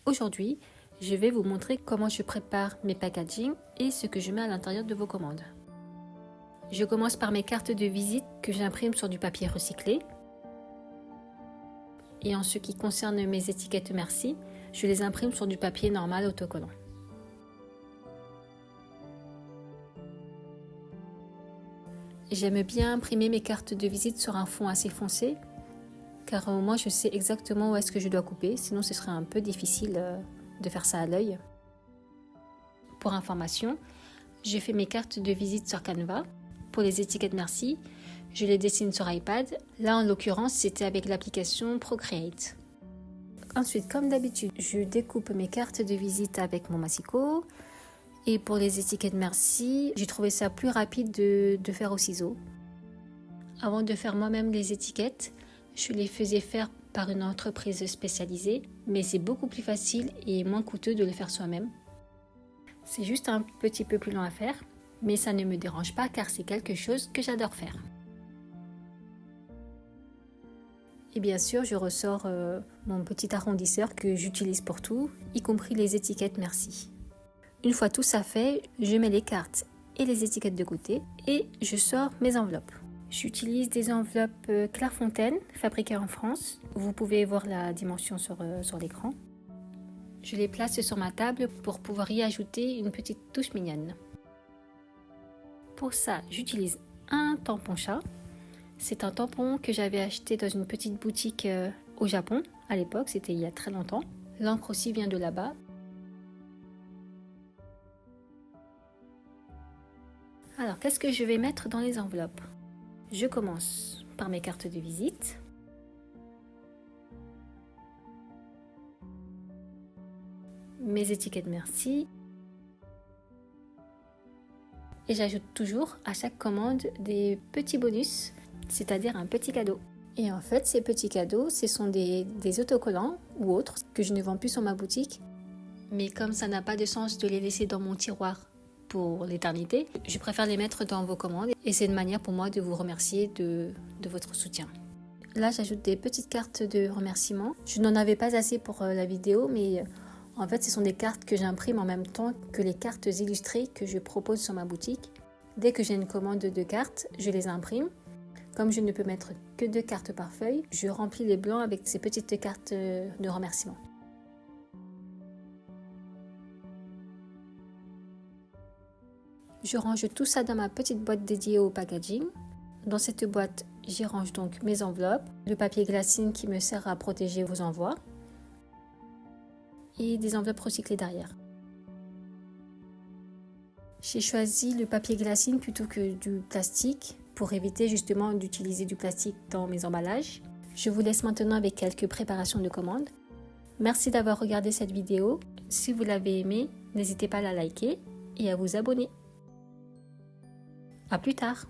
Aujourd'hui, je vais vous montrer comment je prépare mes packaging et ce que je mets à l'intérieur de vos commandes. Je commence par mes cartes de visite que j'imprime sur du papier recyclé. Et en ce qui concerne mes étiquettes merci, je les imprime sur du papier normal autocollant. J'aime bien imprimer mes cartes de visite sur un fond assez foncé, car au moins je sais exactement où est-ce que je dois couper, sinon ce serait un peu difficile de faire ça à l'œil. Pour information, je fais mes cartes de visite sur Canva. Pour les étiquettes merci, je les dessine sur iPad. Là en l'occurrence, c'était avec l'application Procreate. Ensuite, comme d'habitude, je découpe mes cartes de visite avec mon massicot. Et pour les étiquettes merci, j'ai trouvé ça plus rapide de faire au ciseau. Avant de faire moi-même les étiquettes, je les faisais faire par une entreprise spécialisée, mais c'est beaucoup plus facile et moins coûteux de le faire soi-même. C'est juste un petit peu plus long à faire, mais ça ne me dérange pas car c'est quelque chose que j'adore faire. Et bien sûr, je ressors mon petit arrondisseur que j'utilise pour tout, y compris les étiquettes merci. Une fois tout ça fait, je mets les cartes et les étiquettes de côté et je sors mes enveloppes. J'utilise des enveloppes Clairefontaine, fabriquées en France. Vous pouvez voir la dimension sur l'écran. Je les place sur ma table pour pouvoir y ajouter une petite touche mignonne. Pour ça, j'utilise un tampon chat. C'est un tampon que j'avais acheté dans une petite boutique au Japon. À l'époque, c'était il y a très longtemps. L'encre aussi vient de là-bas. Alors, qu'est-ce que je vais mettre dans les enveloppes? Je commence par mes cartes de visite. Mes étiquettes merci. Et j'ajoute toujours à chaque commande des petits bonus, c'est-à-dire un petit cadeau. Et en fait, ces petits cadeaux, ce sont des autocollants ou autres que je ne vends plus sur ma boutique. Mais comme ça n'a pas de sens de les laisser dans mon tiroir pour l'éternité, je préfère les mettre dans vos commandes et c'est une manière pour moi de vous remercier de votre soutien. Là, j'ajoute des petites cartes de remerciement. Je n'en avais pas assez pour la vidéo, mais en fait, ce sont des cartes que j'imprime en même temps que les cartes illustrées que je propose sur ma boutique. Dès que j'ai une commande de cartes, je les imprime. Comme je ne peux mettre que 2 cartes par feuille, je remplis les blancs avec ces petites cartes de remerciement. Je range tout ça dans ma petite boîte dédiée au packaging. Dans cette boîte, j'y range donc mes enveloppes, le papier glacine qui me sert à protéger vos envois et des enveloppes recyclées derrière. J'ai choisi le papier glacine plutôt que du plastique pour éviter justement d'utiliser du plastique dans mes emballages. Je vous laisse maintenant avec quelques préparations de commandes. Merci d'avoir regardé cette vidéo. Si vous l'avez aimée, n'hésitez pas à la liker et à vous abonner. À plus tard!